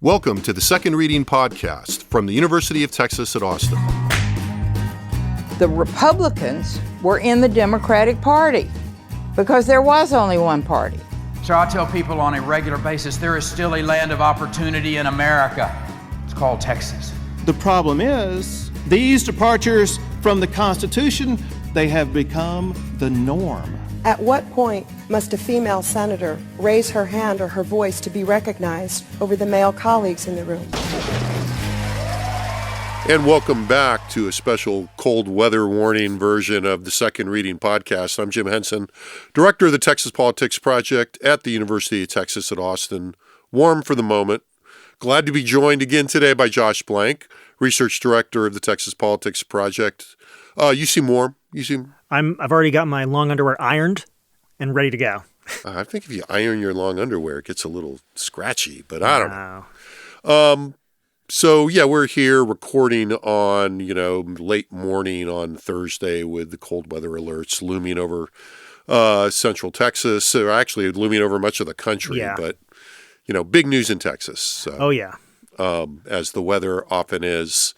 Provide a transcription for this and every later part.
Welcome to the Second Reading Podcast from the University of Texas at Austin. The Republicans were in the Democratic Party because there was only one party. So I tell people on a regular basis, there is still a land of opportunity in America. It's called Texas. The problem is, these departures from the Constitution, they have become the norm. At what point must a female senator raise her hand or her voice to be recognized over the male colleagues in the room? And welcome back to a special cold weather warning version of the Second Reading Podcast. I'm Jim Henson, director of the Texas Politics Project at the University of Texas at Austin. Warm for the moment. Glad to be joined again today by Josh Blank, research director of the Texas Politics Project. You seem warm. I've already got my long underwear ironed and ready to go. I think if you iron your long underwear, it gets a little scratchy, but I don't know. So yeah, we're here recording on, late morning on Thursday with the cold weather alerts looming over central Texas, or actually looming over much of the country. Yeah. But, big news in Texas. So, Oh, yeah. as the weather often is.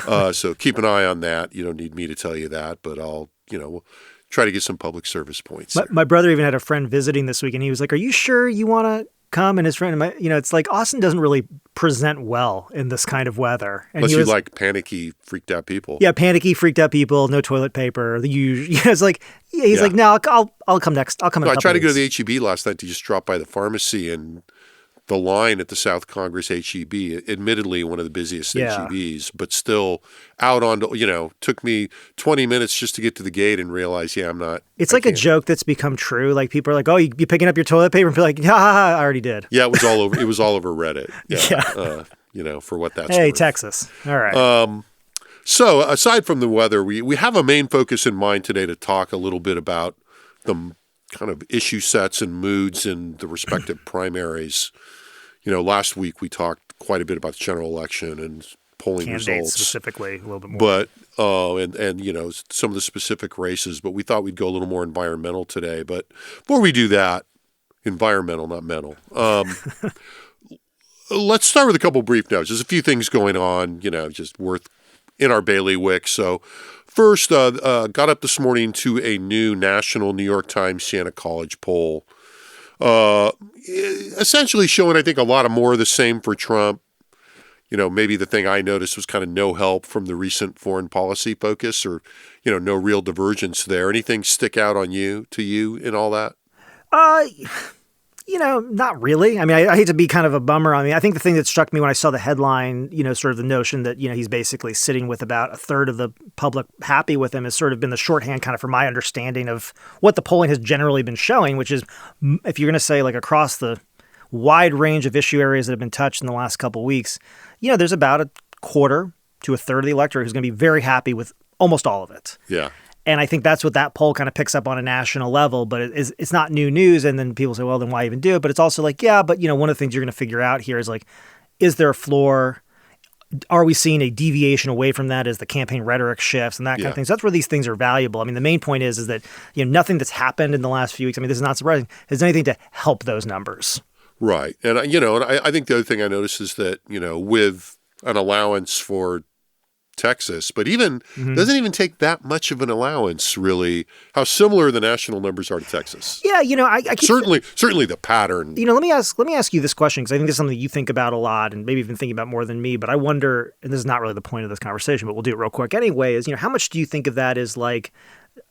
So keep an eye on that. You don't need me to tell you that, but I'll, try to get some public service points. My brother even had a friend visiting this week, and he was like, "Are you sure you want to come?" And his friend, it's like Austin doesn't really present well in this kind of weather. And unless you like panicky, freaked out people. Yeah, panicky, freaked out people, no toilet paper. The usual. It's like, he's like, "No, I'll come next. I'll come." I tried to go to the H-E-B last night to just drop by the pharmacy, and the line at the South Congress H-E-B, admittedly one of the busiest H-E-Bs, but still out on, took me 20 minutes just to get to the gate and realize, I'm not. It's like a joke that's become true. Like people are like, "Oh, you picking up your toilet paper?" And be like, "Ha ha ha, I already did." Yeah, it was all over. It was all over Reddit. Yeah. For what that's Hey, worth. Texas. All right. So aside from the weather, we have a main focus in mind today to talk a little bit about the kind of issue sets and moods in the respective primaries. Last week we talked quite a bit about the general election and polling Candidates results. specifically, a little bit more. But, and some of the specific races, but we thought we'd go a little more environmental today. But before we do that, environmental, not mental, let's start with a couple brief notes. There's a few things going on, just worth in our bailiwick. So first, got up this morning to a new national New York Times Sienna College poll, essentially showing, I think, a lot of more of the same for Trump. Maybe the thing I noticed was kind of no help from the recent foreign policy focus, or, no real divergence there. Anything stick out to you in all that? Not really. I mean, I hate to be kind of a bummer. I mean, I think the thing that struck me when I saw the headline, sort of the notion that, he's basically sitting with about a third of the public happy with him has sort of been the shorthand kind of for my understanding of what the polling has generally been showing, which is, if you're going to say like across the wide range of issue areas that have been touched in the last couple of weeks, there's about a quarter to a third of the electorate who's going to be very happy with almost all of it. Yeah. And I think that's what that poll kind of picks up on a national level, but it's not new news. And then people say, well, then why even do it? But it's also like, but one of the things you're going to figure out here is like, is there a floor? Are we seeing a deviation away from that as the campaign rhetoric shifts and that kind of thing? So that's where these things are valuable. I mean, the main point is that, nothing that's happened in the last few weeks, I mean, this is not surprising, has anything to help those numbers. Right. And, and I think the other thing I noticed is that, with an allowance for Texas, but doesn't even take that much of an allowance, really, how similar the national numbers are to Texas. Yeah, I keep certainly the pattern. Let me ask you this question, because I think this is something you think about a lot and maybe even thinking about more than me, but I wonder, and this is not really the point of this conversation, but we'll do it real quick anyway, is, how much do you think of that as like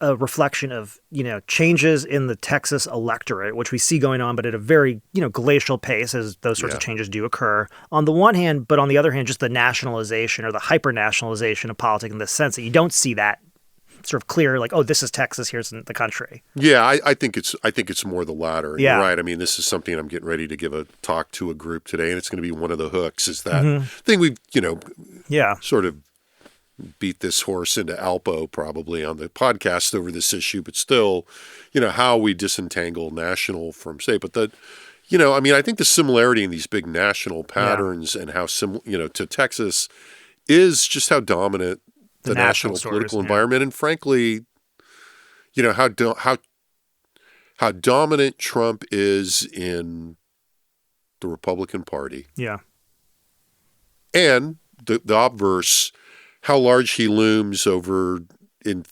a reflection of, changes in the Texas electorate, which we see going on, but at a very, glacial pace as those sorts of changes do occur on the one hand, but on the other hand, just the nationalization or the hyper-nationalization of politics in the sense that you don't see that sort of clear, like, oh, this is Texas, here's the country. Yeah, I think it's more the latter. Yeah. You're right. I mean, this is something I'm getting ready to give a talk to a group today, and it's going to be one of the hooks is that thing we've, sort of beat this horse into Alpo probably on the podcast over this issue, but still, how we disentangle national from state. But I think the similarity in these big national patterns and how to Texas is just how dominant the national political environment, and frankly, how dominant Trump is in the Republican Party. Yeah. And the obverse, how large he looms over in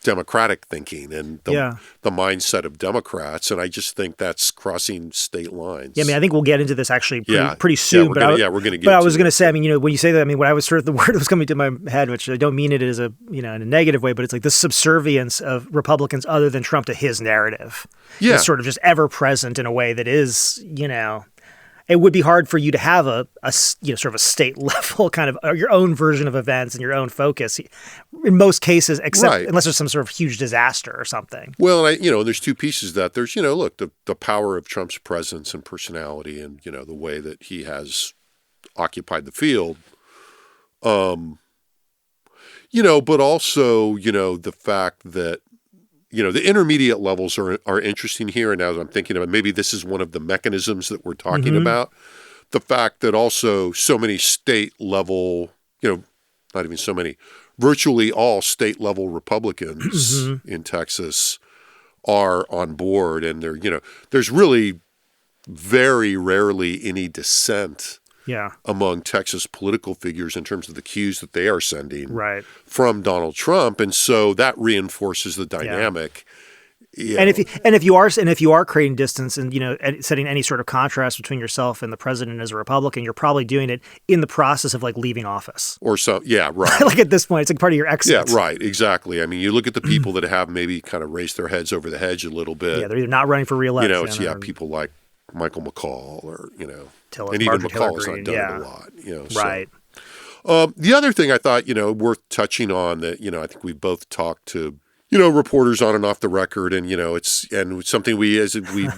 Democratic thinking and the mindset of Democrats. And I just think that's crossing state lines. Yeah, I mean, I think we'll get into this actually pretty soon. We're going to get But I was going to say, I mean, when you say that, I mean, what I was sort of, the word that was coming to my head, which I don't mean it as a, in a negative way, but it's like the subservience of Republicans other than Trump to his narrative. Yeah. It's sort of just ever present in a way that is, it would be hard for you to have a sort of a state level kind of your own version of events and your own focus in most cases, except unless there's some sort of huge disaster or something. Well, and there's two pieces to that. There's, look, the power of Trump's presence and personality and, the way that he has occupied the field. But also, the fact that, the intermediate levels are interesting here. And as I'm thinking about, maybe this is one of the mechanisms that we're talking about. The fact that also so many state level, not even so many, virtually all state level Republicans in Texas are on board. And there's really very rarely any dissent among Texas political figures in terms of the cues that they are sending from Donald Trump, and so that reinforces the dynamic. And if you are creating distance and setting any sort of contrast between yourself and the president as a Republican, you're probably doing it in the process of like leaving office or so. Yeah, right. Like at this point, it's like part of your exit. Yeah, right. Exactly. I mean, you look at the people that have maybe kind of raised their heads over the hedge a little bit. Yeah, they're either not running for re-election. It's people like Michael McCall or Tillich, and even Marjorie McCall Taylor has not Greene, done it a lot. Right. The other thing I thought, worth touching on that, I think we both talked to, reporters on and off the record, and, it's something we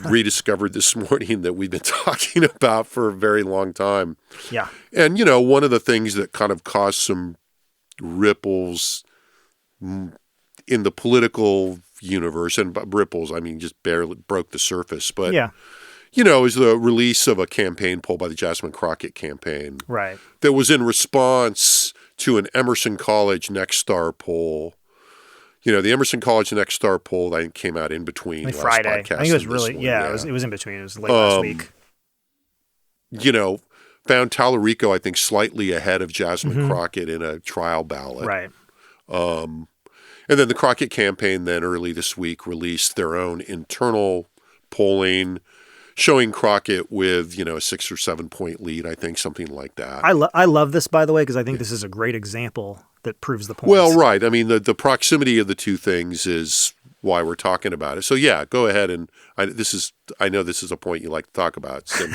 rediscovered this morning that we've been talking about for a very long time. Yeah. And, one of the things that kind of caused some ripples in the political universe, and by ripples, I mean, just barely broke the surface, but is the release of a campaign poll by the Jasmine Crockett campaign. Right. That was in response to an Emerson College Next Star poll. The Emerson College Next Star poll, I think, came out in between last Friday. podcast. I think it was really, it was in between. It was late last week. Found Tallarico, I think, slightly ahead of Jasmine Crockett in a trial ballot. Right. And then the Crockett campaign then early this week released their own internal polling showing Crockett with, a 6 or 7 point lead, I think, something like that. I love this, by the way, because I think this is a great example that proves the point. Well, right. I mean, the proximity of the two things is why we're talking about it. So, go ahead. And I know this is a point you like to talk about. So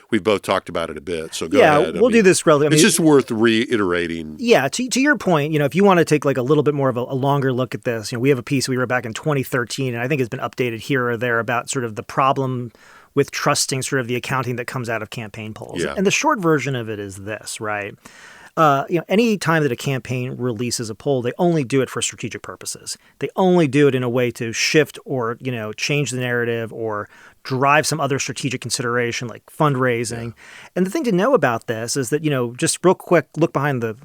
we've both talked about it a bit. So go ahead. We'll do this relatively. It's just worth reiterating. Yeah. To your point, if you want to take like a little bit more of a longer look at this, we have a piece we wrote back in 2013, and I think it's been updated here or there about sort of the problem with trusting sort of the accounting that comes out of campaign polls. Yeah. And the short version of it is this, right? Any time that a campaign releases a poll, they only do it for strategic purposes. They only do it in a way to shift or, change the narrative or drive some other strategic consideration like fundraising. Yeah. And the thing to know about this is that, just real quick, look behind the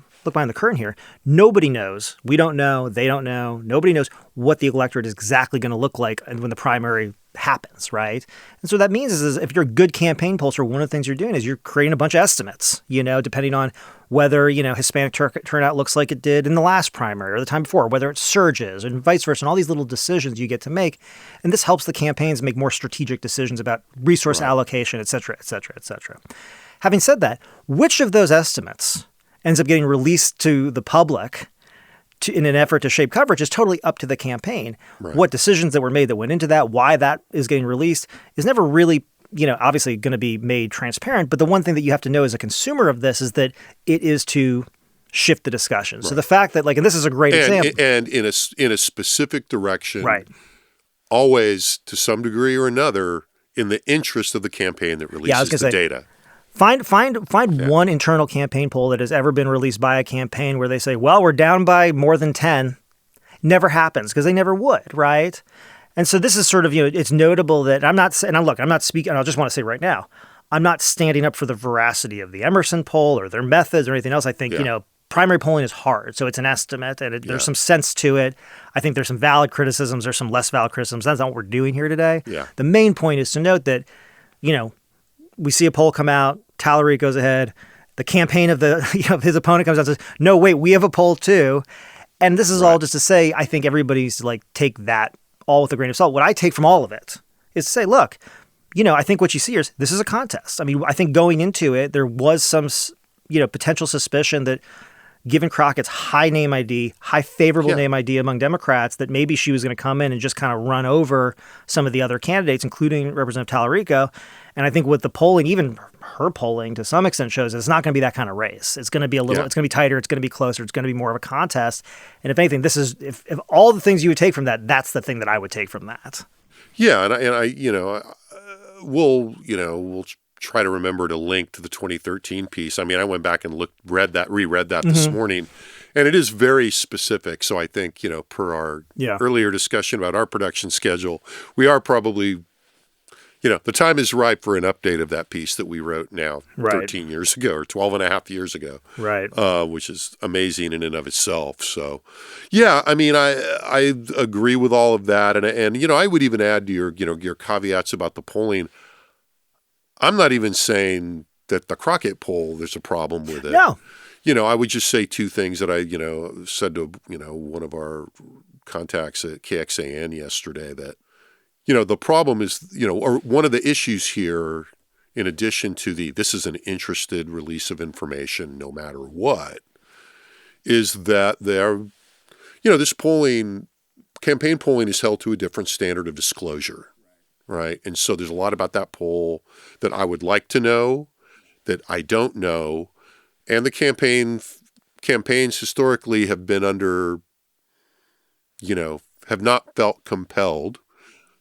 curtain here. Nobody knows. We don't know. They don't know. Nobody knows what the electorate is exactly going to look like when the primary happens, right? And so that means is if you're a good campaign pollster, one of the things you're doing is you're creating a bunch of estimates, depending on whether, Hispanic turnout looks like it did in the last primary or the time before, whether it surges and vice versa, and all these little decisions you get to make. And this helps the campaigns make more strategic decisions about resource allocation, et cetera, et cetera, et cetera. Having said that, which of those estimates ends up getting released to the public in an effort to shape coverage is totally up to the campaign. Right. What decisions that were made that went into that, why that is getting released is never really, obviously going to be made transparent. But the one thing that you have to know as a consumer of this is that it is to shift the discussion. Right. So the fact that and this is a great example. And in a specific direction, right. Always to some degree or another in the interest of the campaign that releases the data. Find one internal campaign poll that has ever been released by a campaign where they say, well, we're down by more than 10. Never happens because they never would, right? And so this is sort of, it's notable that I'm not speaking, and I just want to say right now, I'm not standing up for the veracity of the Emerson poll or their methods or anything else. I think, primary polling is hard. So it's an estimate and there's some sense to it. I think there's some valid criticisms. There's some less valid criticisms. That's not what we're doing here today. Yeah. The main point is to note that, we see a poll come out, Tallarico's ahead. the campaign of his opponent comes out and says, no, wait, we have a poll too. And this is all just to say, I think everybody needs to like take that all with a grain of salt. What I take from all of it is to say, look, I think what you see here is this is a contest. I mean, I think going into it, there was some, potential suspicion that given Crockett's high name ID, high favorable name ID among Democrats, that maybe she was going to come in and just kind of run over some of the other candidates, including Representative Tallarico. And I think with the polling, even her polling to some extent shows it's not going to be that kind of race. It's going to be it's going to be tighter. It's going to be closer. It's going to be more of a contest. And if anything, this is, if all the things you would take from that, that's the thing that I would take from that. Yeah. And I we'll try to remember to link to the 2013 piece. I mean, I went back and reread that this morning, and it is very specific. So I think, per our earlier discussion about our production schedule, we are probably, the time is ripe for an update of that piece that we wrote now 13 years ago or 12 and a half years ago, which is amazing in and of itself. So, yeah, I mean, I agree with all of that. And I would even add to your caveats about the polling. I'm not even saying that the Crockett poll, there's a problem with it. No. I would just say two things that I, said to, one of our contacts at KXAN yesterday that, the problem is, or one of the issues here, in addition to this is an interested release of information no matter what, is that this campaign polling is held to a different standard of disclosure. Right. And so there's a lot about that poll that I would like to know that I don't know. And the campaigns historically have been under, have not felt compelled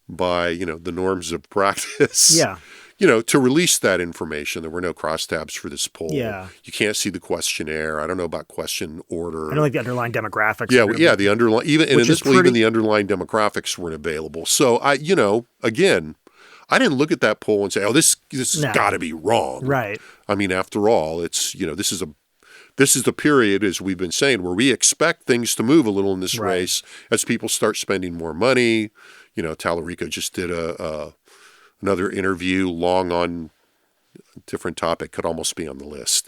by, the norms of practice. Yeah. To release that information. There were no crosstabs for this poll. Yeah. You can't see the questionnaire. I don't know about question order. I don't like the underlying demographics. The underlying, even the underlying demographics weren't available. So again, I didn't look at that poll and say, oh, this has got to be wrong. Right. I mean, after all, it's, this is the period, as we've been saying, where we expect things to move a little in this race as people start spending more money. Tallarico just did another interview, long on a different topic, could almost be on the list.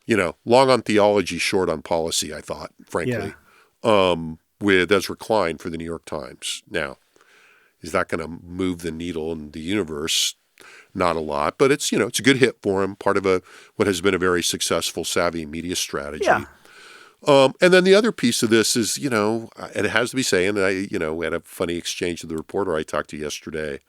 Long on theology, short on policy, I thought, frankly, with Ezra Klein for the New York Times. Now, is that going to move the needle in the universe? Not a lot, but it's, it's a good hit for him, part of what has been a very successful, savvy media strategy. Yeah. And then the other piece of this is, and it has to be saying that we had a funny exchange with the reporter I talked to yesterday.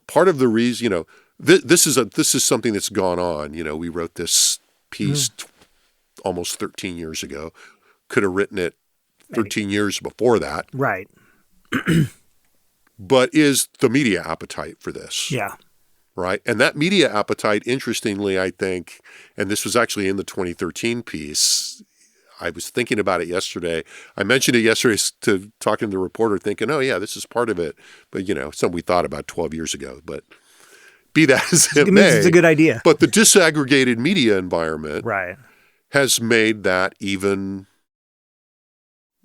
Part of the reason, this is something that's gone on. We wrote this piece almost 13 years ago. Could have written it 13 years before that. Right. But is the media appetite for this? Yeah. Right. And that media appetite, interestingly, I think, and this was actually in the 2013 piece, I was thinking about it yesterday. I mentioned it yesterday to talking to the reporter thinking, oh, yeah, this is part of it. But, something we thought about 12 years ago. But be that as it may. It's a good idea. But the disaggregated media environment has made that even,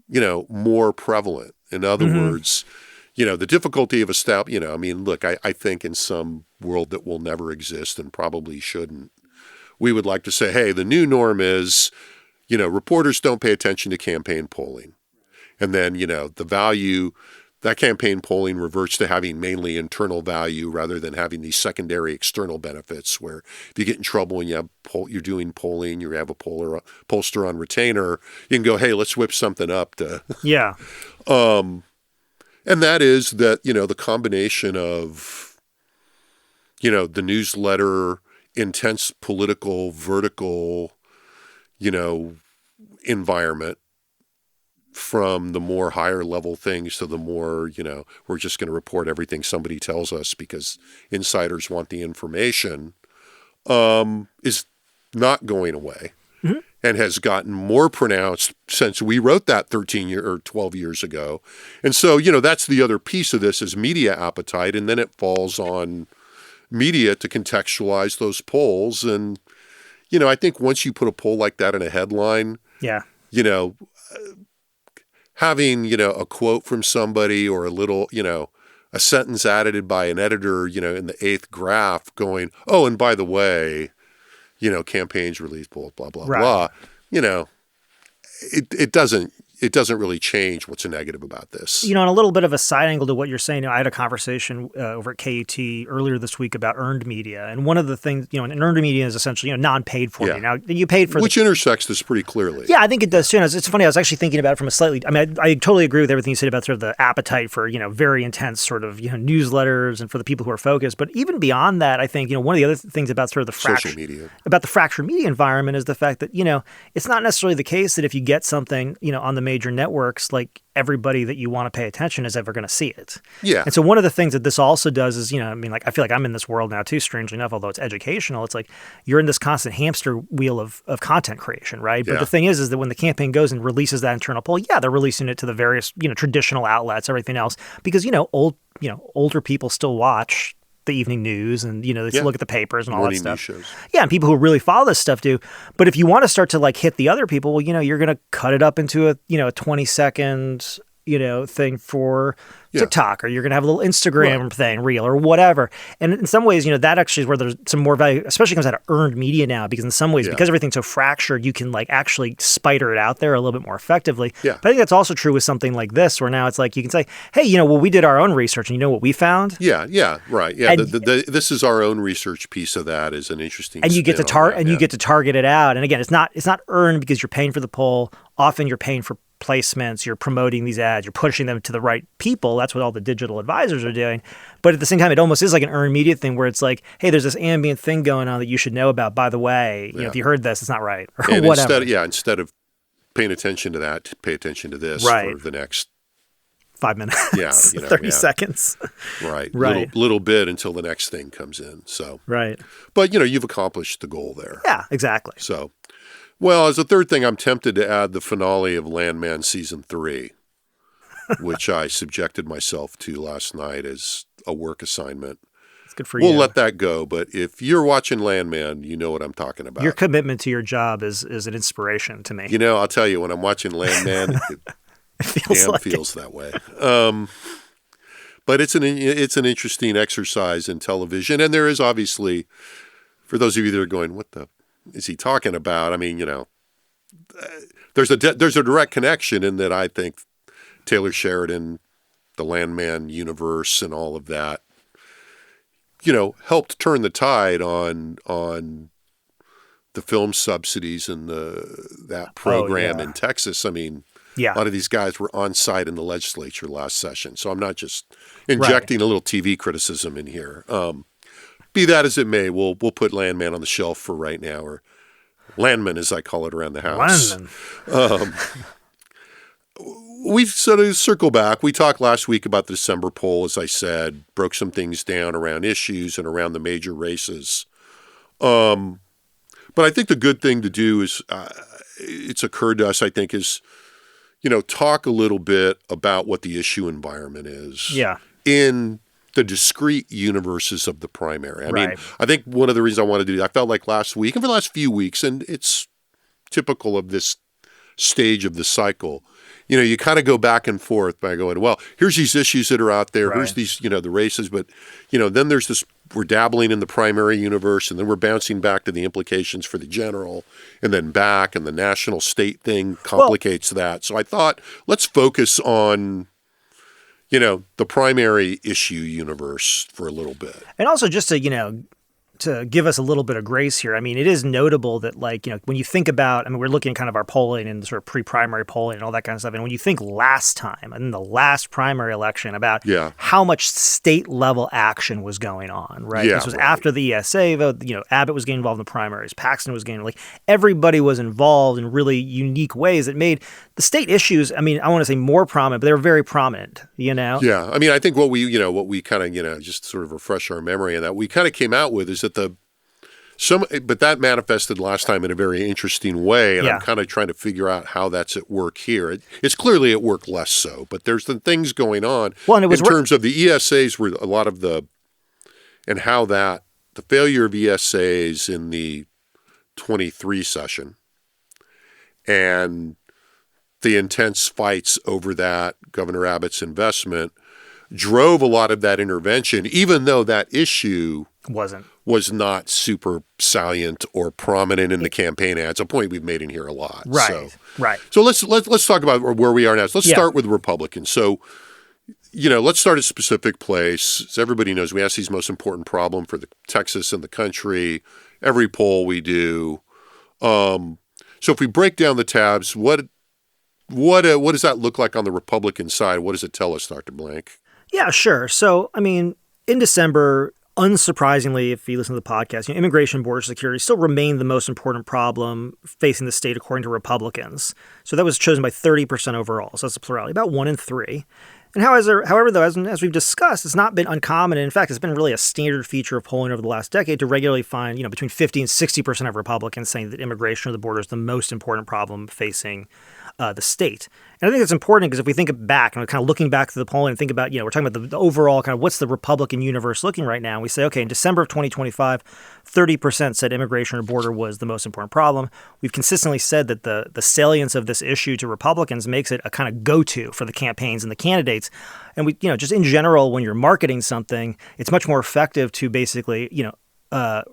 more prevalent. In other words, the difficulty of establishing, look, I think in some world that will never exist and probably shouldn't, we would like to say, hey, the new norm is, reporters don't pay attention to campaign polling. And then, the value, that campaign polling reverts to having mainly internal value rather than having these secondary external benefits where if you get in trouble and you're doing polling, you have a pollster on retainer, you can go, hey, let's whip something up to. Yeah. And that is that, the combination of, the newsletter, intense political, vertical, environment from the more higher level things to the more, we're just going to report everything somebody tells us because insiders want the information, is not going away. And has gotten more pronounced since we wrote that 12 years ago. And so, that's the other piece of this is media appetite. And then it falls on media to contextualize those polls. And, I think once you put a poll like that in a headline, having, a quote from somebody or a little, a sentence added by an editor, in the 8th graph going, oh, and by the way, campaigns released, blah, blah, blah, blah. It doesn't really change what's negative about this. And a little bit of a side angle to what you're saying, I had a conversation over at KUT earlier this week about earned media. And one of the things, and earned media is essentially, non-paid for you. Now, you paid for which intersects this pretty clearly. Yeah, I think it does too. And it's funny, I was actually thinking about it from a slightly, I totally agree with everything you said about sort of the appetite for, very intense sort of, newsletters and for the people who are focused. But even beyond that, I think, one of the other things about sort of the social media, about the fractured media environment is the fact that, it's not necessarily the case that if you get something, on the major networks, like everybody that you want to pay attention is ever going to see it. Yeah. And so one of the things that this also does is, I feel like I'm in this world now too, strangely enough, although it's educational. It's like you're in this constant hamster wheel of content creation, right? But the thing is that when the campaign goes and releases that internal poll, they're releasing it to the various, traditional outlets, everything else, because, older people still watch the evening news and, they look at the papers and all that stuff. Shows. Yeah, and people who really follow this stuff do. But if you want to start to hit the other people, well, you're going to cut it up into a 20-second, thing for TikTok, or you're going to have a little Instagram thing, reel or whatever. And in some ways, that actually is where there's some more value, especially comes out of earned media now, because in some ways, because everything's so fractured, you can actually spider it out there a little bit more effectively. Yeah. But I think that's also true with something like this, where now it's like you can say, hey, we did our own research, and you know what we found? Yeah, right. Yeah, and, this is our own research piece of that is an interesting. And you get to you get to target it out. And again, it's not earned because you're paying for the poll. Often you're paying for placements, you're promoting these ads, you're pushing them to the right people. That's what all the digital advisors are doing. But at the same time, it almost is like an earned media thing where it's like, hey, there's this ambient thing going on that you should know about. By the way, if you heard this, it's not right, or and whatever. Instead of paying attention to that, pay attention to this for the next 5 minutes. 30 seconds. Right. Little bit until the next thing comes in. So But you've accomplished the goal there. Yeah, exactly. So. Well, as a third thing, I'm tempted to add the finale of Landman Season 3, which I subjected myself to last night as a work assignment. It's good for you. We'll let that go, but if you're watching Landman, you know what I'm talking about. Your commitment to your job is an inspiration to me. I'll tell you, when I'm watching Landman, it feels that way. But it's an interesting exercise in television, and there is obviously, for those of you that are going, what the is he talking about? I mean, there's a direct connection in that I think Taylor Sheridan, the Landman universe, and all of that, helped turn the tide on the film subsidies and that program in Texas. I mean, a lot of these guys were on site in the legislature last session, so I'm not just injecting a little TV criticism in here. Be that as it may, we'll put Landman on the shelf for right now, or Landman as I call it around the house. We've sort of circle back. We talked last week about the December poll, as I said, broke some things down around issues and around the major races. But I think the good thing to do is, it's occurred to us, I think, is, talk a little bit about what the issue environment is. Yeah. In the discrete universes of the primary. I mean, I think one of the reasons I wanted to do that, I felt like last week and for the last few weeks, and it's typical of this stage of the cycle, you kind of go back and forth by going, well, here's these issues that are out there, here's these, the races, but, then there's this, we're dabbling in the primary universe, and then we're bouncing back to the implications for the general, and then back, and the national state thing complicates that. So I thought, let's focus on the primary issue universe for a little bit. And also just to, to give us a little bit of grace here. I mean, it is notable that when you think about, we're looking at kind of our polling and sort of pre-primary polling and all that kind of stuff. And when you think last time, in the last primary election, about how much state level action was going on, right? This was after the ESA vote, Abbott was getting involved in the primaries, Paxton was getting, everybody was involved in really unique ways that made the state issues, I want to say more prominent, but they were very prominent, Yeah. I think what we kind of, just sort of refresh our memory of that, we kind of came out with is that but that manifested last time in a very interesting way, and I'm kind of trying to figure out how that's at work here. It's clearly at work less so, but there's the things going on in terms of the ESAs were a lot of and how the failure of ESAs in the 23 session and the intense fights over that, Governor Abbott's investment, drove a lot of that intervention, even though that issue was not super salient or prominent in the campaign ads. A point we've made in here a lot. Right. So let's talk about where we are now. So let's start with Republicans. So, let's start at a specific place. As everybody knows, we ask these most important problem for Texas and the country. Every poll we do. So if we break down the tabs, what does that look like on the Republican side? What does it tell us, Dr. Blank? Yeah, sure. So, in December, unsurprisingly, if you listen to the podcast, immigration and border security still remain the most important problem facing the state according to Republicans. So that was chosen by 30% overall. So that's a plurality, about 1 in 3. And however, though, as we've discussed, it's not been uncommon. And in fact, it's been really a standard feature of polling over the last decade to regularly find, between 50 and 60% of Republicans saying that immigration or the border is the most important problem facing the state. And I think that's important because if we think back and we're kind of looking back to the polling and think about, we're talking about the overall kind of what's the Republican universe looking right now. And we say, okay, in December of 2025, 30% said immigration or border was the most important problem. We've consistently said that the salience of this issue to Republicans makes it a kind of go-to for the campaigns and the candidates. And we, just in general, when you're marketing something, it's much more effective to basically,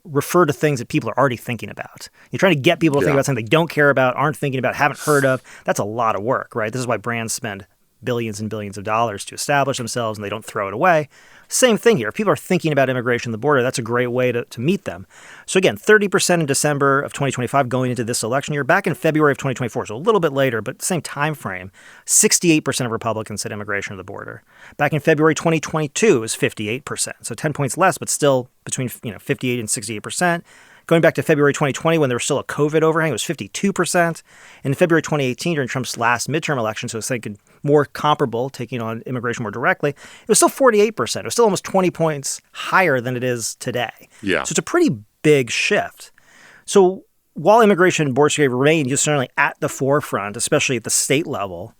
refer to things that people are already thinking about. You're trying to get people to think about something they don't care about, aren't thinking about, haven't heard of. That's a lot of work, right? This is why brands spend billions and billions of dollars to establish themselves and they don't throw it away. Same thing here. If people are thinking about immigration and the border, that's a great way to meet them. So again, 30% in December of 2025 going into this election year. Back in February of 2024, so a little bit later, but same time frame, 68% of Republicans said immigration or the border. Back in February 2022, it was 58%. So 10 points less, but still between 58 and 68%. Going back to February 2020, when there was still a COVID overhang, it was 52%. And in February 2018, during Trump's last midterm election, so it's thinking more comparable, taking on immigration more directly, it was still 48%. It was still almost 20 points higher than it is today. Yeah. So it's a pretty big shift. So while immigration and border security remain certainly at the forefront, especially at the state level,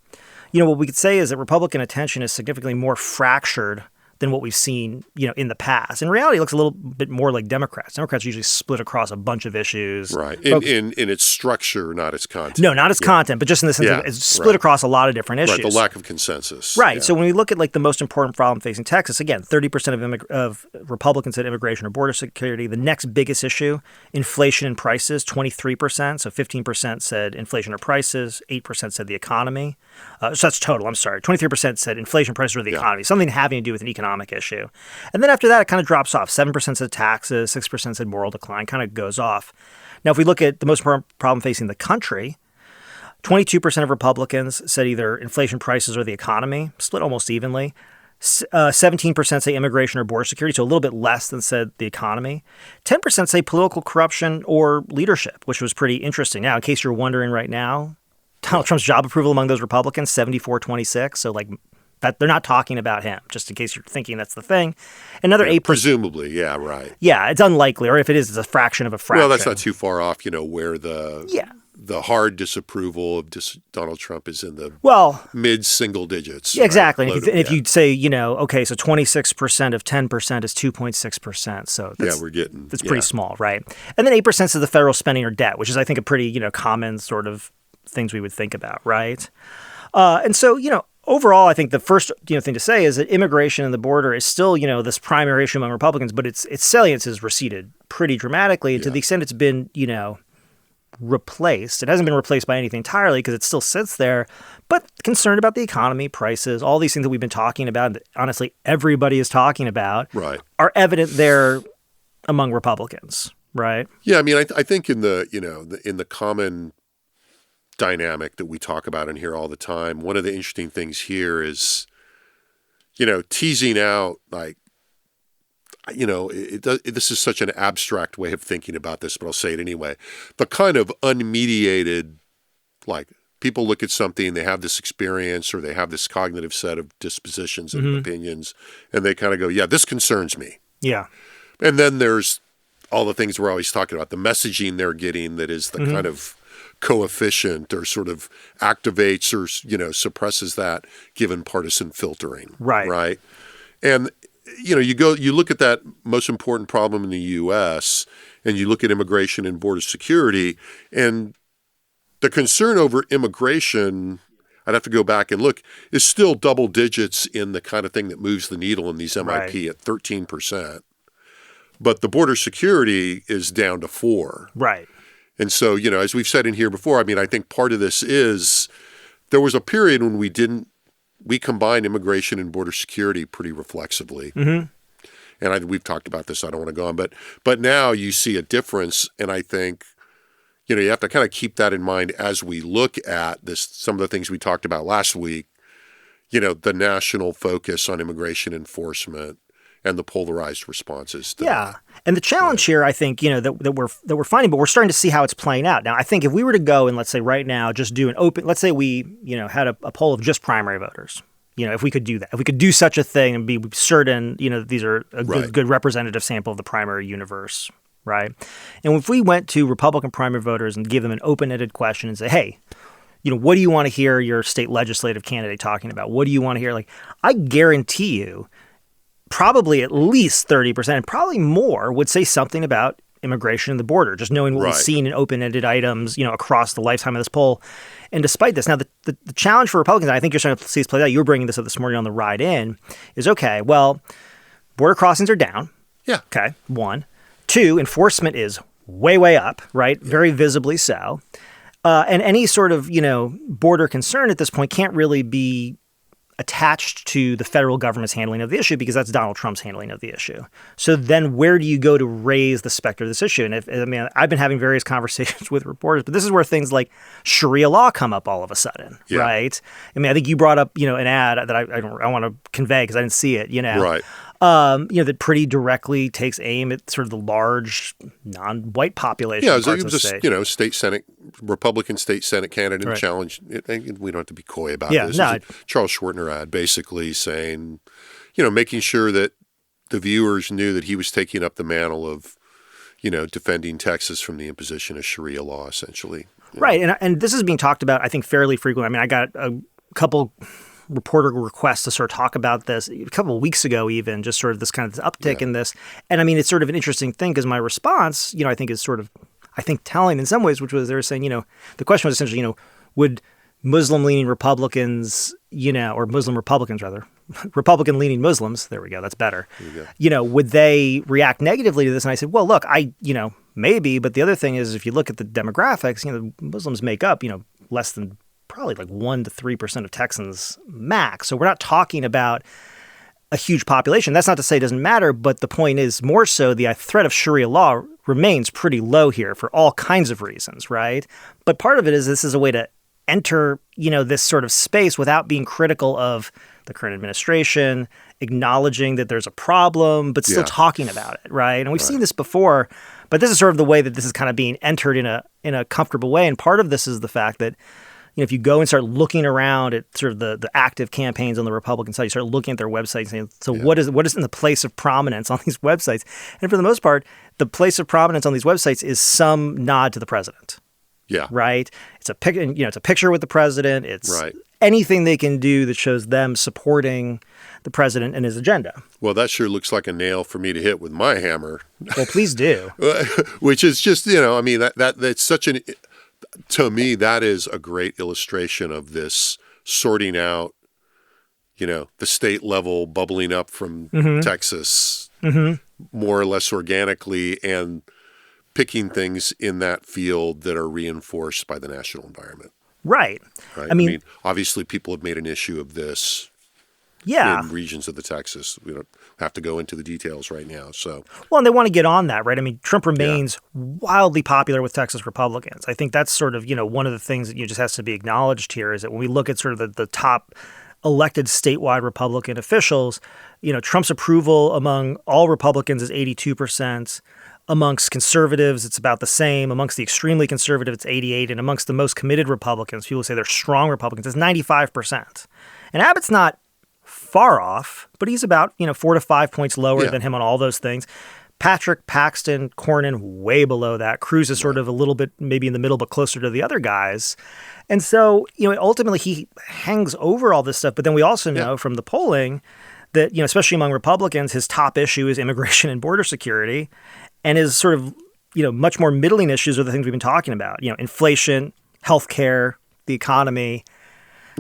what we could say is that Republican attention is significantly more fractured than what we've seen, in the past. In reality, it looks a little bit more like Democrats. Democrats usually split across a bunch of issues. Right. In its structure, not its content. No, not its content, but just in the sense of it's split across a lot of different issues. Right, the lack of consensus. Right. Yeah. So when we look at the most important problem facing Texas, again, 30% of Republicans said immigration or border security. The next biggest issue, inflation and prices, 23%. So 15% said inflation or prices, 8% said the economy. So that's total, I'm sorry. 23% said inflation, prices, or the economy, something having to do with an economic issue. And then after that, it kind of drops off. 7% said taxes, 6% said moral decline, kind of goes off. Now, if we look at the most problem facing the country, 22% of Republicans said either inflation, prices, or the economy, split almost evenly. 17% say immigration or border security, so a little bit less than said the economy. 10% say political corruption or leadership, which was pretty interesting. Now, in case you're wondering right now, Donald Trump's job approval among those Republicans, 74-26, so that they're not talking about him, just in case you're thinking that's the thing. Another 8%. Presumably, yeah, right. Yeah, it's unlikely, or if it is, it's a fraction of a fraction. Well, that's not too far off, where the hard disapproval of Donald Trump is in the mid-single digits. Yeah, exactly. Right? If you say, okay, so 26% of 10% is 2.6%. So that's pretty small, right? And then 8% is the federal spending or debt, which is, I think, a pretty, common sort of things we would think about, right? And so, overall, I think the first thing to say is that immigration and the border is still, this primary issue among Republicans, but its salience has receded pretty dramatically to the extent it's been, replaced. It hasn't been replaced by anything entirely because it still sits there, but concerned about the economy, prices, all these things that we've been talking about, that honestly everybody is talking about, are evident there among Republicans, right? Yeah, I mean, I think in the common dynamic that we talk about in here all the time, one of the interesting things here is, teasing out this is such an abstract way of thinking about this, but I'll say it anyway. The kind of unmediated, people look at something, they have this experience or they have this cognitive set of dispositions and opinions, and they kind of go, yeah, this concerns me. Yeah. And then there's all the things we're always talking about, the messaging they're getting that is the kind of coefficient or sort of activates or, suppresses that given partisan filtering. Right. And, you look at that most important problem in the U.S. and you look at immigration and border security, and the concern over immigration, I'd have to go back and look, is still double digits in the kind of thing that moves the needle in these MIP at 13%. But the border security is down to 4%. Right. And so, as we've said in here before, I think part of this is there was a period when we combined immigration and border security pretty reflexively. Mm-hmm. And we've talked about this, I don't want to go on, but now you see a difference, and I think, you have to kind of keep that in mind as we look at this, some of the things we talked about last week, the national focus on immigration enforcement and the polarized responses to that. And the challenge here, I think, that we're finding, but we're starting to see how it's playing out. Now, I think if we were to go and, let's say right now, just do an open, let's say we, had a poll of just primary voters. If we could do that, if we could do such a thing and be certain, these are a good representative sample of the primary universe, right? And if we went to Republican primary voters and gave them an open-ended question and say, hey, what do you want to hear your state legislative candidate talking about? What do you want to hear? Like, I guarantee you, probably at least 30%, and probably more, would say something about immigration and the border, just knowing what we've seen in open-ended items, across the lifetime of this poll. And despite this, now the challenge for Republicans, and I think you're starting to see this play out, you were bringing this up this morning on the ride in, is okay, well, border crossings are down. Yeah. Okay, 1. 2, enforcement is way, way up, right? Very visibly so. And any sort of, border concern at this point can't really be attached to the federal government's handling of the issue because that's Donald Trump's handling of the issue. So then where do you go to raise the specter of this issue? And I've been having various conversations with reporters, but this is where things like Sharia law come up all of a sudden, right? I think you brought up, an ad that I want to convey because I didn't see it, Right. That pretty directly takes aim at sort of the large non-white population. Yeah, it was a state Senate, Republican state Senate candidate challenged. We don't have to be coy about this. No, Charles Schwartner ad basically saying, making sure that the viewers knew that he was taking up the mantle of, defending Texas from the imposition of Sharia law, essentially. Right, and this is being talked about, I think, fairly frequently. I got a couple reporter requests to sort of talk about this a couple of weeks ago, even just sort of this kind of uptick in this. And it's sort of an interesting thing because my response, I think is sort of, telling in some ways, which was they were saying, the question was essentially, would Muslim-leaning Republicans, or Muslim Republicans rather, Republican-leaning Muslims, there we go, that's better, would they react negatively to this? And I said, well, look, maybe, but the other thing is if you look at the demographics, Muslims make up, less than probably like 1% to 3% of Texans max. So we're not talking about a huge population. That's not to say it doesn't matter, but the point is more so the threat of Sharia law remains pretty low here for all kinds of reasons, right? But part of it is this is a way to enter, this sort of space without being critical of the current administration, acknowledging that there's a problem, but still talking about it, right? And we've seen this before, but this is sort of the way that this is kind of being entered in a comfortable way. And part of this is the fact that if you go and start looking around at sort of the active campaigns on the Republican side, you start looking at their websites and saying, what is in the place of prominence on these websites? And for the most part, the place of prominence on these websites is some nod to the president. Yeah. Right? It's a picture with the president. It's anything they can do that shows them supporting the president and his agenda. Well, that sure looks like a nail for me to hit with my hammer. Well, please do. Which is just, that's such an... To me, that is a great illustration of this sorting out, the state level bubbling up from Texas more or less organically and picking things in that field that are reinforced by the national environment. Right. Obviously people have made an issue of this in regions of the Texas. We don't have to go into the details right now. So, well, and they want to get on that, right? Trump remains wildly popular with Texas Republicans. I think that's sort of, one of the things that just has to be acknowledged here is that when we look at sort of the top elected statewide Republican officials, Trump's approval among all Republicans is 82%. Amongst conservatives, it's about the same. Amongst the extremely conservative, it's 88%. And amongst the most committed Republicans, people say they're strong Republicans, it's 95%. And Abbott's not far off, but he's about 4 to 5 points lower than him on all those things. Patrick, Paxton, Cornyn, way below that. Cruz is sort of a little bit maybe in the middle, but closer to the other guys. And so, ultimately he hangs over all this stuff. But then we also know from the polling that, especially among Republicans, his top issue is immigration and border security. And his sort of, much more middling issues are the things we've been talking about. Inflation, healthcare, the economy.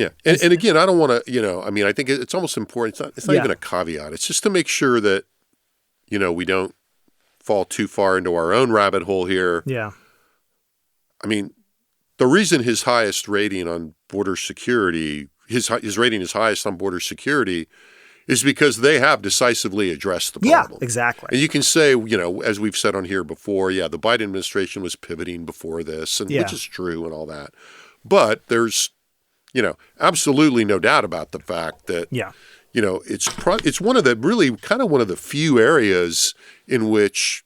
Yeah. And again, I don't want to, I mean, I think it's almost important. It's not even a caveat. It's just to make sure that, we don't fall too far into our own rabbit hole here. Yeah. I mean, the reason his highest rating on border security, his rating is highest on border security, is because they have decisively addressed the problem. Yeah, exactly. And you can say, as we've said on here before, the Biden administration was pivoting before this, which is true and all that. But there's, absolutely no doubt about the fact that, it's one of the really kind of one of the few areas in which,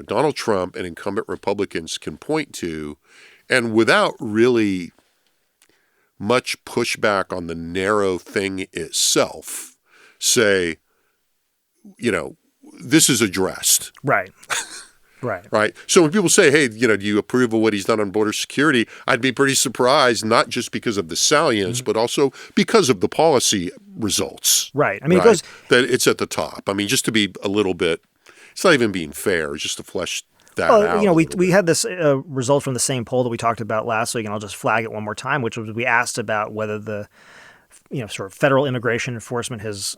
Donald Trump and incumbent Republicans can point to, and without really much pushback on the narrow thing itself, say, this is addressed. Right. Right. Right. So when people say, hey, do you approve of what he's done on border security? I'd be pretty surprised, not just because of the salience, but also because of the policy results. Right. I mean, it goes that it's at the top. I mean, just to be a little bit, it's not even being fair, just to flesh that out. We had this result from the same poll that we talked about last week, and I'll just flag it one more time, which was we asked about whether the, sort of federal immigration enforcement has,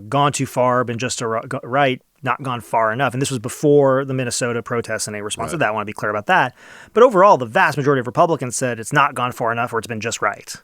gone too far, been just right, not gone far enough. And this was before the Minnesota protests and a response to that. I want to be clear about that. But overall, the vast majority of Republicans said it's not gone far enough or it's been just right.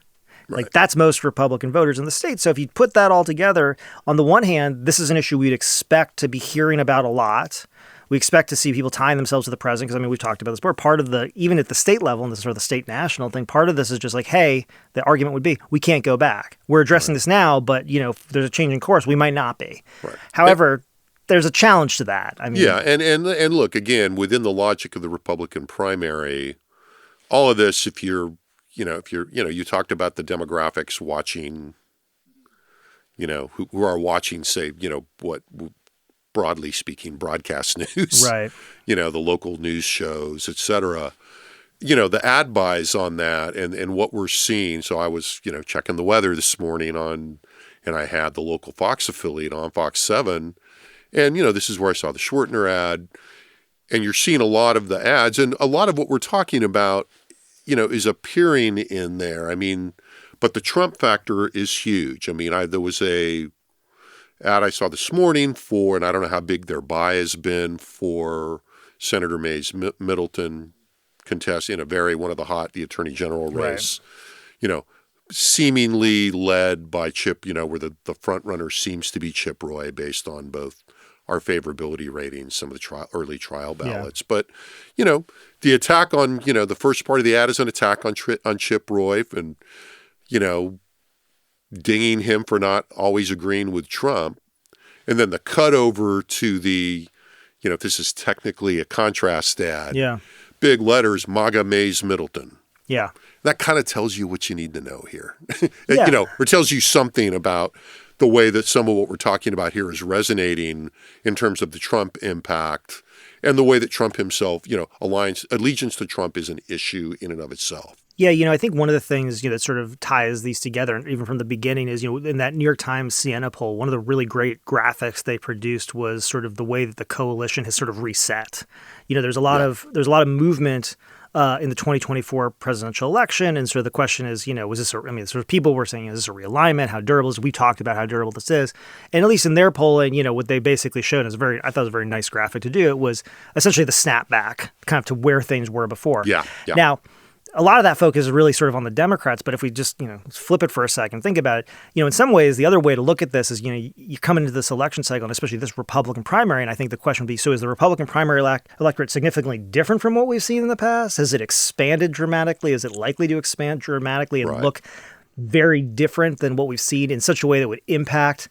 Like that's most Republican voters in the state. So if you put that all together, on the one hand, this is an issue we'd expect to be hearing about a lot. We expect to see people tying themselves to the president because, I mean, we've talked about this before. Part of the, even at the state level, and this is sort of the state national thing, part of this is just like, hey, the argument would be, we can't go back. We're addressing this now, but, if there's a change in course, we might not be. Right. However, there's a challenge to that. I mean, and look, again, within the logic of the Republican primary, all of this, if you talked about the demographics watching, who are watching, say, what, broadly speaking, broadcast news, right? The local news shows, et cetera. The ad buys on that and what we're seeing. So I was, checking the weather this morning and I had the local Fox affiliate on, Fox 7. And, this is where I saw the Schwartner ad. And you're seeing a lot of the ads. And a lot of what we're talking about, is appearing in there. I mean, but the Trump factor is huge. I mean, there was a ad I saw this morning for, and I don't know how big their buy has been for Senator May's Middleton contest in one of the Attorney General race, seemingly led by Chip, where the front runner seems to be Chip Roy based on both our favorability ratings, some of the early trial ballots. But, the attack on, the first part of the ad is an attack on Chip Roy and, dinging him for not always agreeing with Trump. And then the cut over to the, this is technically a contrast ad. Yeah. Big letters, MAGA Mays Middleton. Yeah. That kind of tells you what you need to know here. Or tells you something about the way that some of what we're talking about here is resonating in terms of the Trump impact and the way that Trump himself, allegiance to Trump is an issue in and of itself. Yeah, I think one of the things that sort of ties these together, even from the beginning, is in that New York Times Sienna poll, one of the really great graphics they produced was sort of the way that the coalition has sort of reset. There's a lot of movement in the 2024 presidential election, and sort of the question is, was this? Sort of people were saying, is this a realignment? How durable is it? We talked about how durable this is, and at least in their polling, what they basically showed is I thought it was a very nice graphic to do. It was essentially the snapback, kind of to where things were before. Yeah. Now, a lot of that focus is really sort of on the Democrats, but if we just, flip it for a second, think about it, in some ways, the other way to look at this is, you come into this election cycle, and especially this Republican primary, and I think the question would be, so is the Republican primary electorate significantly different from what we've seen in the past? Has it expanded dramatically? Is it likely to expand dramatically and look very different than what we've seen in such a way that would impact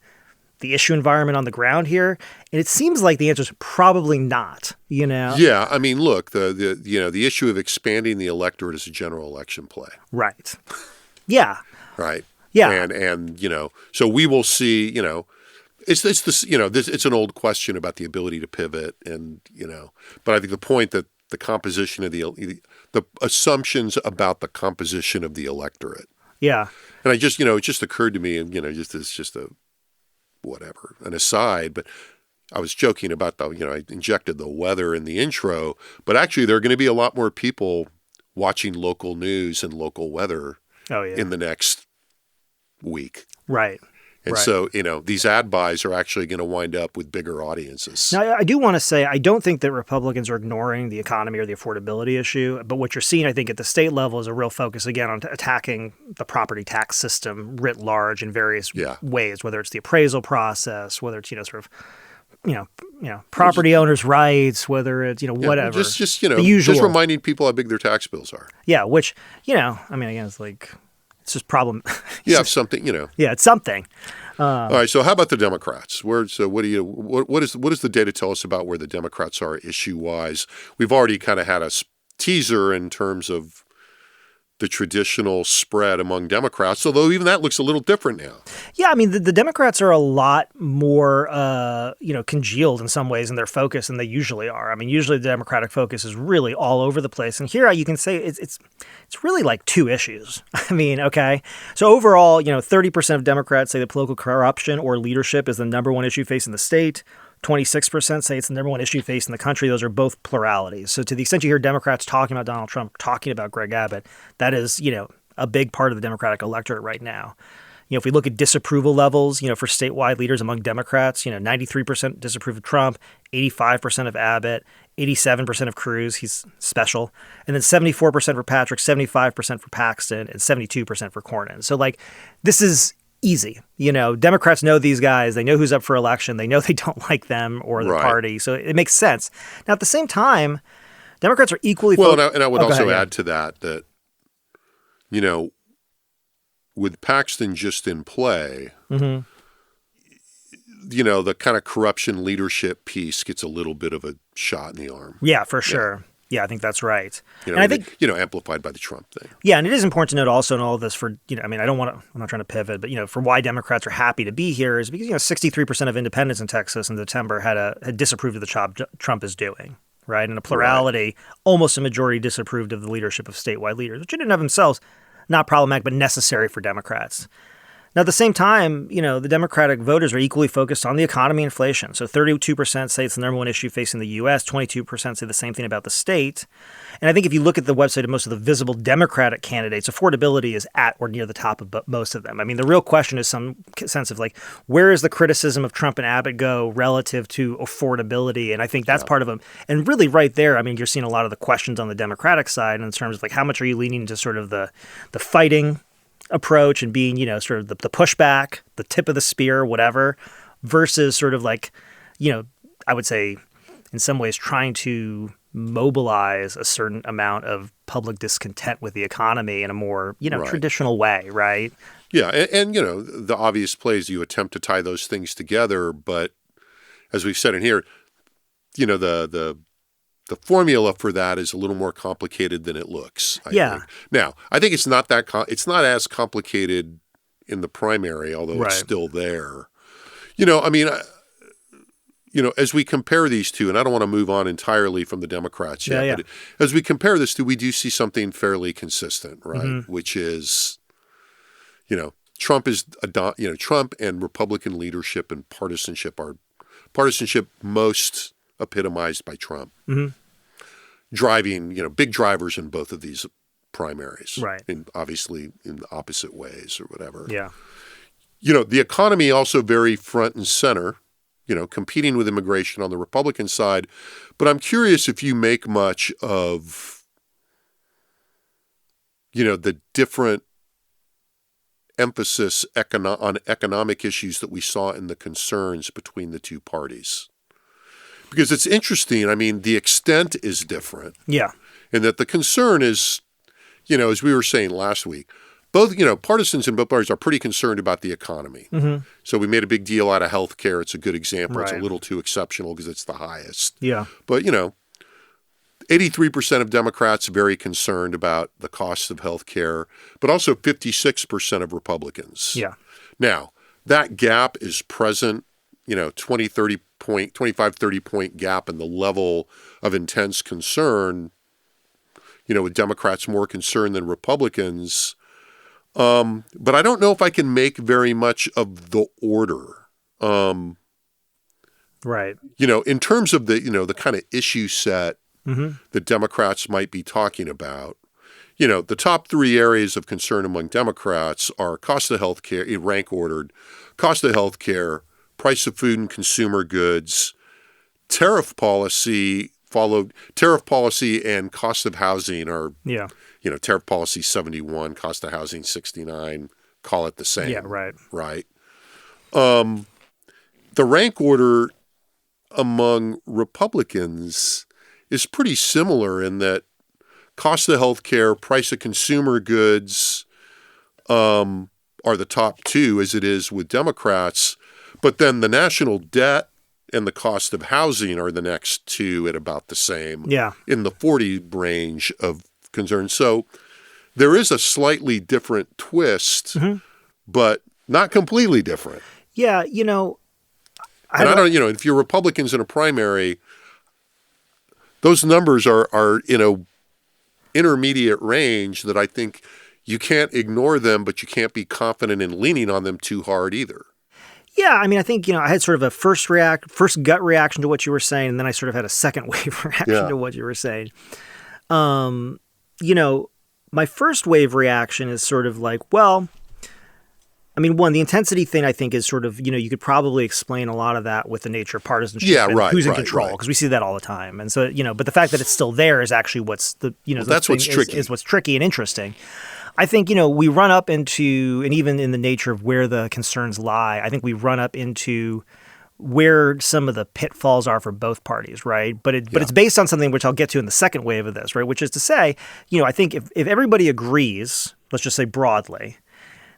the issue environment on the ground here? And it seems like the answer is probably not, Yeah, I mean, look, the issue of expanding the electorate is a general election play. Right. Yeah. Right. Yeah. And so we will see, it's this, it's an old question about the ability to pivot and, but I think the point that the composition of the assumptions about the composition of the electorate. Yeah. And I just, it just occurred to me and, an aside, but I was joking about I injected the weather in the intro, but actually there are going to be a lot more people watching local news and local weather in the next week. Right. And so, these ad buys are actually going to wind up with bigger audiences. Now, I do want to say, I don't think that Republicans are ignoring the economy or the affordability issue. But what you're seeing, I think, at the state level is a real focus, again, on attacking the property tax system writ large in various ways, whether it's the appraisal process, whether it's, property owners' rights, whether it's, whatever. Just the usual. Just reminding people how big their tax bills are. Yeah, which, again, it's like, it's just problem. Something, Yeah, it's something. All right. So how about the Democrats? What does the data tell us about where the Democrats are issue-wise? We've already kind of had a teaser in terms of the traditional spread among Democrats, although even that looks a little different now. Yeah, I mean, the Democrats are a lot more, congealed in some ways in their focus than they usually are. I mean, usually the Democratic focus is really all over the place. And here you can say it's really like two issues. I mean, okay. So overall, 30% of Democrats say that political corruption or leadership is the number one issue facing the state. 26% say it's the number one issue facing the country. Those are both pluralities. So to the extent you hear Democrats talking about Donald Trump, talking about Greg Abbott, that is, a big part of the Democratic electorate right now. If we look at disapproval levels, for statewide leaders among Democrats, 93% disapprove of Trump, 85% of Abbott, 87% of Cruz, he's special, and then 74% for Patrick, 75% for Paxton, and 72% for Cornyn. So, this is easy. Democrats know these guys. They know who's up for election. They know they don't like them or the party. So it makes sense. Now, at the same time, Democrats are equally and I would also add to that, with Paxton just in play, the kind of corruption leadership piece gets a little bit of a shot in the arm. Yeah, for sure. Yeah, I think that's right. And I think amplified by the Trump thing. Yeah, and it is important to note also in all of this I'm not trying to pivot, but for why Democrats are happy to be here is because 63% of independents in Texas in September had disapproved of the job Trump is doing, right? And a plurality, almost a majority disapproved of the leadership of statewide leaders, which in and of themselves not problematic but necessary for Democrats. Now, at the same time, the Democratic voters are equally focused on the economy and inflation. So 32% say it's the number one issue facing the U.S., 22% say the same thing about the state. And I think if you look at the website of most of the visible Democratic candidates, affordability is at or near the top of most of them. I mean, the real question is some sense of where is the criticism of Trump and Abbott go relative to affordability? And I think that's part of them. And really right there, I mean, you're seeing a lot of the questions on the Democratic side in terms of how much are you leaning into sort of the fighting approach and being, sort of the pushback, the tip of the spear, whatever, versus sort of I would say in some ways trying to mobilize a certain amount of public discontent with the economy in a more, traditional way, right? Yeah. And the obvious play is you attempt to tie those things together. But as we've said in here, the formula for that is a little more complicated than it looks. I think. Now, I think it's not it's not as complicated in the primary, although it's still there. As we compare these two, and I don't want to move on entirely from the Democrats yet, but as we compare this two, we do see something fairly consistent, right? Which is, Trump and Republican leadership and partisanship most epitomized by Trump, driving, big drivers in both of these primaries, right? And obviously in opposite ways or whatever. Yeah. The economy also very front and center, competing with immigration on the Republican side. But I'm curious if you make much of, the different emphasis on economic issues that we saw in the concerns between the two parties. Because it's interesting. I mean, the extent is different. Yeah. And that the concern is, as we were saying last week, both, partisans in both parties are pretty concerned about the economy. So we made a big deal out of health care. It's a good example. Right. It's a little too exceptional because it's the highest. Yeah. But, 83% of Democrats very concerned about the cost of health care, but also 56% of Republicans. Yeah. Now, that gap is present, 25, 30 point gap in the level of intense concern, with Democrats more concerned than Republicans. But I don't know if I can make very much of the order. Right. In terms of the kind of issue set that Democrats might be talking about, the top three areas of concern among Democrats are cost of health care, rank ordered, cost of health care, price of food and consumer goods, tariff policy and cost of housing are, tariff policy 71, cost of housing 69, call it the same. Yeah, right. Right. The rank order among Republicans is pretty similar in that cost of health care, price of consumer goods are the top two, as it is with Democrats. But then the national debt and the cost of housing are the next two at about the same, in the 40 range of concern. So there is a slightly different twist, but not completely different. Yeah, I don't, if you're Republicans in a primary, those numbers are in a intermediate range that I think you can't ignore them, but you can't be confident in leaning on them too hard either. Yeah, I mean, I think, I had sort of a first gut reaction to what you were saying, and then I sort of had a second wave reaction to what you were saying. My first wave reaction is sort of like, well, I mean, one, the intensity thing I think is sort of, you could probably explain a lot of that with the nature of partisanship and who's in control, because we see that all the time. And so, but the fact that it's still there is actually what's that's what's tricky. Is what's tricky and interesting. I think, we run up into, and even in the nature of where the concerns lie, I think we run up into where some of the pitfalls are for both parties, right? But it's based on something which I'll get to in the second wave of this, right? Which is to say, I think if everybody agrees, let's just say broadly,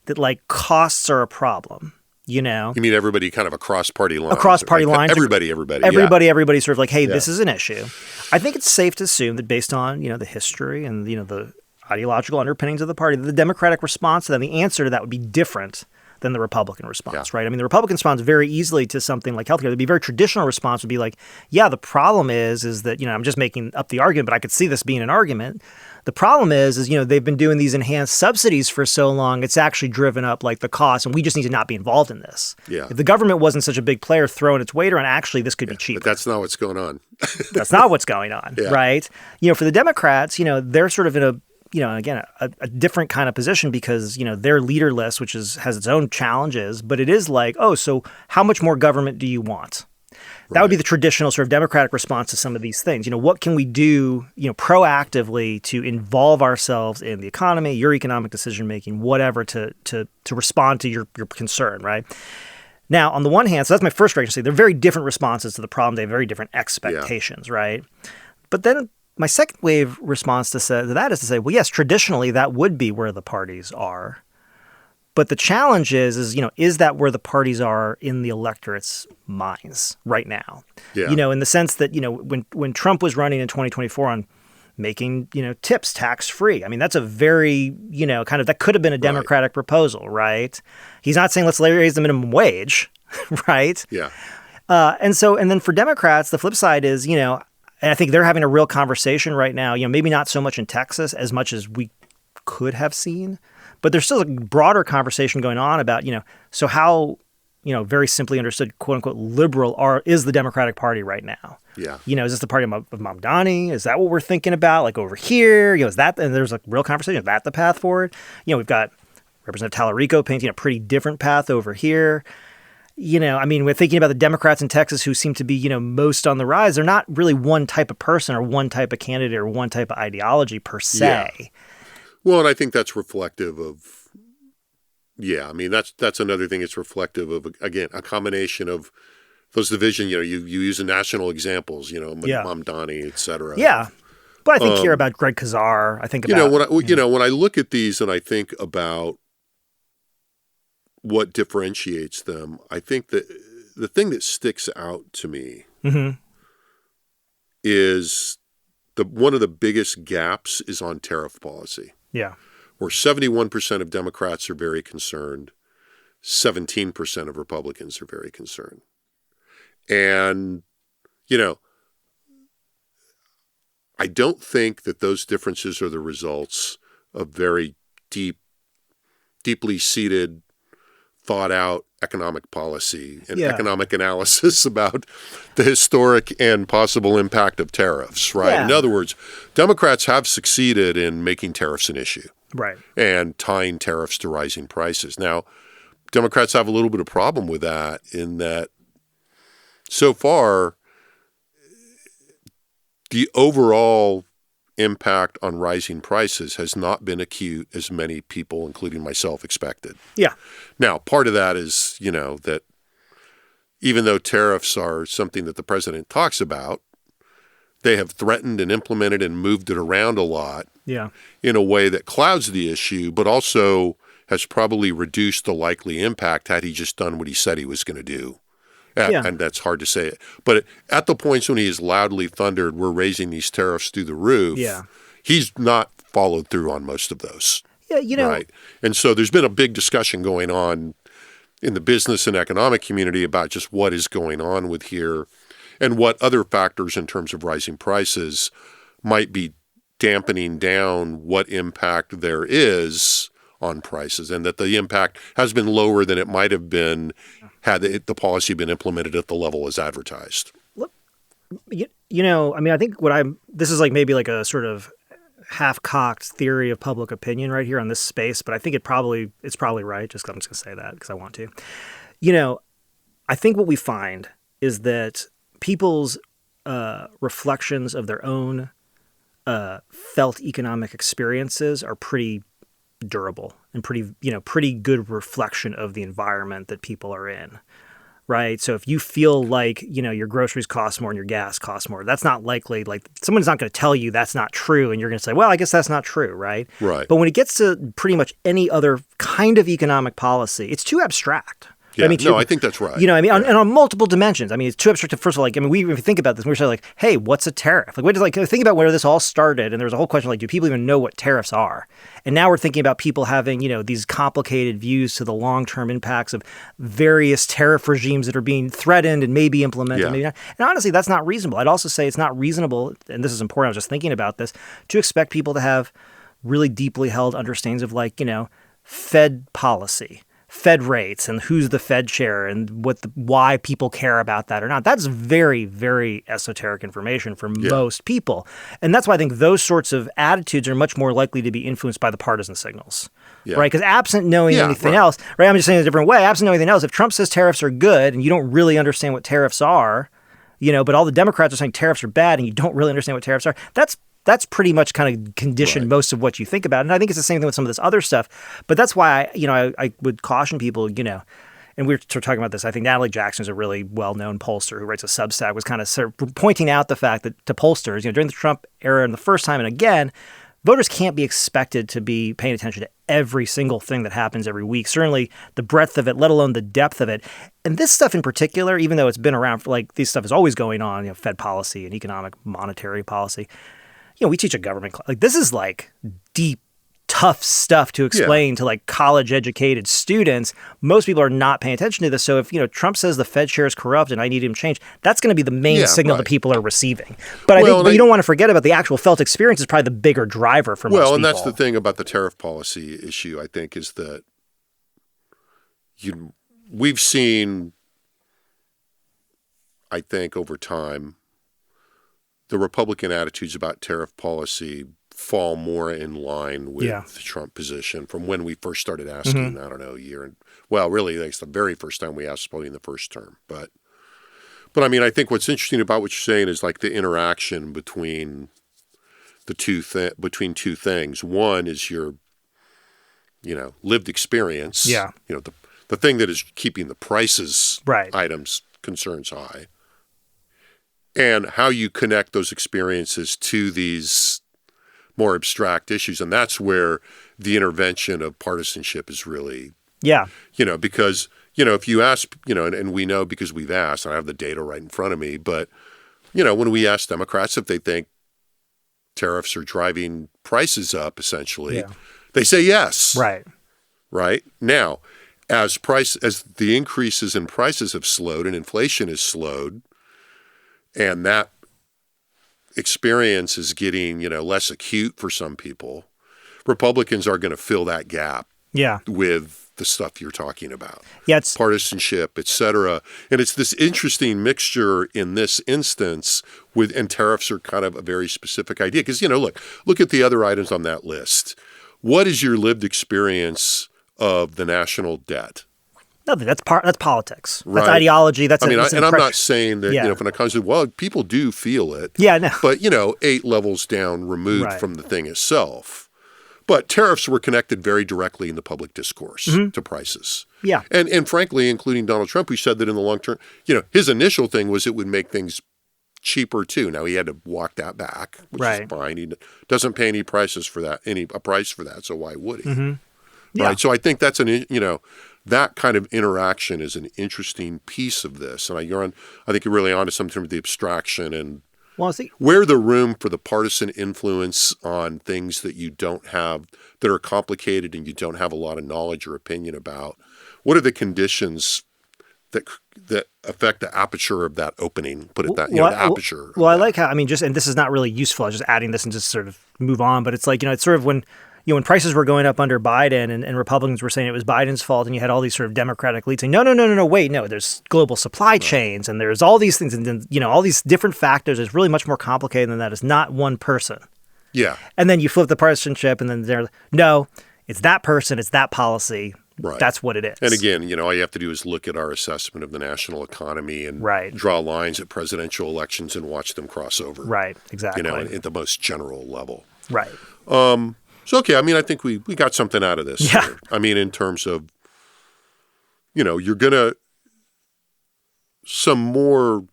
that like costs are a problem, You mean everybody kind of across party lines? Across party lines. Everybody. Everybody's sort of like, hey, this is an issue. I think it's safe to assume that based on, the history and, the ideological underpinnings of the party, the Democratic response to them, the answer to that would be different than the Republican response, right? I mean, the Republican response very easily to something like healthcare. There'd be a very traditional response would be like, yeah, the problem is that, I'm just making up the argument, but I could see this being an argument. The problem is they've been doing these enhanced subsidies for so long, it's actually driven up like the cost, and we just need to not be involved in this. Yeah. If the government wasn't such a big player throwing its weight around, actually this could be cheaper. But that's not what's going on. That's not what's going on, right? For the Democrats, they're sort of in a different kind of position because, their leaderless, which has its own challenges, but it is like, so how much more government do you want? That would be the traditional sort of Democratic response to some of these things. What can we do, proactively to involve ourselves in the economy, your economic decision-making, whatever, to respond to your concern, right? Now, on the one hand, so that's my first reaction to say, they're very different responses to the problem. They have very different expectations, right? But then my second wave response to that is to say, well, yes, traditionally that would be where the parties are. But the challenge is that where the parties are in the electorate's minds right now? Yeah. In the sense that, when Trump was running in 2024 on making, tips tax-free, I mean, that's a very, that could have been a Democratic proposal, right? He's not saying let's raise the minimum wage, right? Yeah. And then for Democrats, the flip side is, and I think they're having a real conversation right now, maybe not so much in Texas as much as we could have seen, but there's still a broader conversation going on about, so how, very simply understood, quote unquote, liberal is the Democratic Party right now? Yeah. Is this the party of Mamdani? Is that what we're thinking about? Like over here, is that, and there's a real conversation, is that the path forward? We've got Representative Tallarico painting a pretty different path over here. We're thinking about the Democrats in Texas who seem to be, most on the rise. They're not really one type of person or one type of candidate or one type of ideology per se. Yeah. Well, and I think that's reflective of, that's another thing. It's reflective of, again, a combination of those divisions. You use the national examples, Mamdani, et cetera. Yeah. But I think here about Greg Kazar, I think about... when I look at these and I think about what differentiates them, I think that the thing that sticks out to me is one of the biggest gaps is on tariff policy. Yeah. Where 71% of Democrats are very concerned, 17% of Republicans are very concerned. And, I don't think that those differences are the results of very deeply seated, thought out economic policy and economic analysis about the historic and possible impact of tariffs, right? Yeah. In other words, Democrats have succeeded in making tariffs an issue. Right. And tying tariffs to rising prices. Now, Democrats have a little bit of problem with that in that so far, the overall impact on rising prices has not been acute as many people, including myself, expected. Yeah. Now, part of that is, that even though tariffs are something that the president talks about, they have threatened and implemented and moved it around a lot in a way that clouds the issue, but also has probably reduced the likely impact had he just done what he said he was going to do. And that's hard to say. But at the points when he has loudly thundered, we're raising these tariffs through the roof, he's not followed through on most of those. Yeah, Right? And so there's been a big discussion going on in the business and economic community about just what is going on with here and what other factors in terms of rising prices might be dampening down what impact there is on prices, and that the impact has been lower than it might have been had the policy been implemented at the level as advertised. I think this is maybe a sort of half-cocked theory of public opinion right here on this space, but I think it's probably right. I'm just going to say that because I want to. I think what we find is that people's reflections of their own felt economic experiences are pretty durable and pretty good reflection of the environment that people are in, right? So if you feel like, your groceries cost more and your gas costs more, that's not likely, someone's not going to tell you that's not true. And you're going to say, well, I guess that's not true, right? Right. But when it gets to pretty much any other kind of economic policy, it's too abstract. Yeah, I think that's right. And on multiple dimensions. It's too abstract to, first of all, if you think about this, we're saying hey, what's a tariff? Think about where this all started, and there's a whole question do people even know what tariffs are? And now we're thinking about people having, these complicated views to the long-term impacts of various tariff regimes that are being threatened and maybe implemented, maybe not. And honestly, that's not reasonable. I'd also say it's not reasonable, and this is important, I was just thinking about this, to expect people to have really deeply held understandings of Fed policy, Fed rates, and who's the Fed chair, and why people care about that or not. That's very, very esoteric information for most people. And that's why I think those sorts of attitudes are much more likely to be influenced by the partisan signals, right? Because absent knowing anything else, right? I'm just saying it a different way. Absent knowing anything else, if Trump says tariffs are good and you don't really understand what tariffs are, but all the Democrats are saying tariffs are bad and you don't really understand what tariffs are, that's pretty much kind of conditioned most of what you think about. And I think it's the same thing with some of this other stuff. But that's why I would caution people, and we were talking about this. I think Natalie Jackson is a really well-known pollster who writes a Substack, was kind of sort of pointing out the fact that to pollsters, during the Trump era and the first time and again, voters can't be expected to be paying attention to every single thing that happens every week, certainly the breadth of it, let alone the depth of it. And this stuff in particular, even though it's been around for this stuff is always going on, Fed policy and economic monetary policy. We teach a government class. This is deep, tough stuff to explain to college-educated students. Most people are not paying attention to this. So if Trump says the Fed chair is corrupt and I need him changed, that's going to be the main signal that people are receiving. But you don't want to forget about the actual felt experience is probably the bigger driver for most people. Well, and that's the thing about the tariff policy issue, I think, is that we've seen, I think, over time, the Republican attitudes about tariff policy fall more in line with the Trump position from when we first started asking, I don't know, a year. Really, it's the very first time we asked, probably in the first term. But I think what's interesting about what you're saying is the interaction between the two things. One is your, lived experience. Yeah. The thing that is keeping the prices, items, concerns high. And how you connect those experiences to these more abstract issues. And that's where the intervention of partisanship is really, because, if you ask, and we know because we've asked, I have the data right in front of me, but, when we ask Democrats if they think tariffs are driving prices up, essentially, they say yes. Right. Now, as the increases in prices have slowed and inflation has slowed, and that experience is getting, less acute for some people, Republicans are going to fill that gap with the stuff you're talking about. Yeah, it's partisanship, et cetera. And it's this interesting mixture in this instance and tariffs are kind of a very specific idea. Because, look at the other items on that list. What is your lived experience of the national debt? Nothing. That's politics. Right. That's ideology. That's I'm not saying that, when it comes to, people do feel it. Yeah, no. But, 8 levels down removed from the thing itself. But tariffs were connected very directly in the public discourse to prices. Yeah. And frankly, including Donald Trump, who said that in the long term, his initial thing was it would make things cheaper too. Now he had to walk that back, which is fine. He doesn't pay any prices for that, a price for that. So why would he? Mm-hmm. Yeah. Right. So I think that's that kind of interaction is an interesting piece of this. And I think you're really onto something with the abstraction and where the room for the partisan influence on things that you don't have, that are complicated and you don't have a lot of knowledge or opinion about. What are the conditions that affect the aperture of that opening? Put it that, the aperture. Well, I like how, and this is not really useful. I was just adding this and just sort of move on. But it's like, it's sort of when when prices were going up under Biden and Republicans were saying it was Biden's fault, and you had all these sort of Democratic leads saying, no, there's global supply chains and there's all these things and then, all these different factors. It's really much more complicated than that. It's not one person. Yeah. And then you flip the partisanship and then it's that person, it's that policy. Right. That's what it is. And again, all you have to do is look at our assessment of the national economy and draw lines at presidential elections and watch them cross over. Right, exactly. At the most general level. Right. So, okay, I think we got something out of this. Yeah. Here. In terms of, you're going to, some more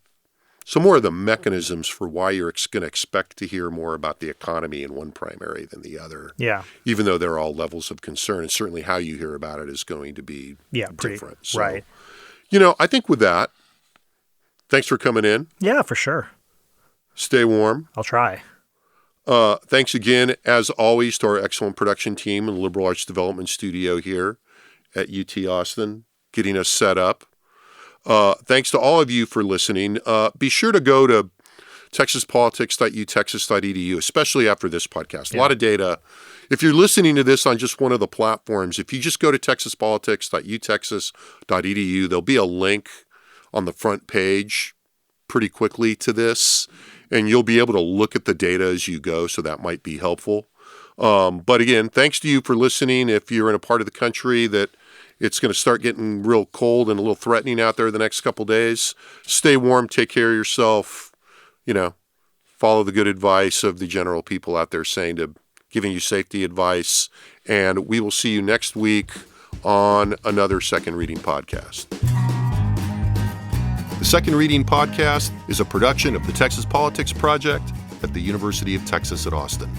of the mechanisms for why you're going to expect to hear more about the economy in one primary than the other. Yeah. Even though they're all levels of concern, and certainly how you hear about it is going to be different. So, right. I think with that, thanks for coming in. Yeah, for sure. Stay warm. I'll try. Thanks again, as always, to our excellent production team and Liberal Arts Development Studio here at UT Austin, getting us set up. Thanks to all of you for listening. Be sure to go to texaspolitics.utexas.edu, especially after this podcast. A lot of data. If you're listening to this on just one of the platforms, if you just go to texaspolitics.utexas.edu, there'll be a link on the front page pretty quickly to this. And you'll be able to look at the data as you go, so that might be helpful. But again, thanks to you for listening. If you're in a part of the country that it's going to start getting real cold and a little threatening out there the next couple days, stay warm, take care of yourself, follow the good advice of the general people out there giving you safety advice. And we will see you next week on another Second Reading podcast. The Second Reading Podcast is a production of the Texas Politics Project at the University of Texas at Austin.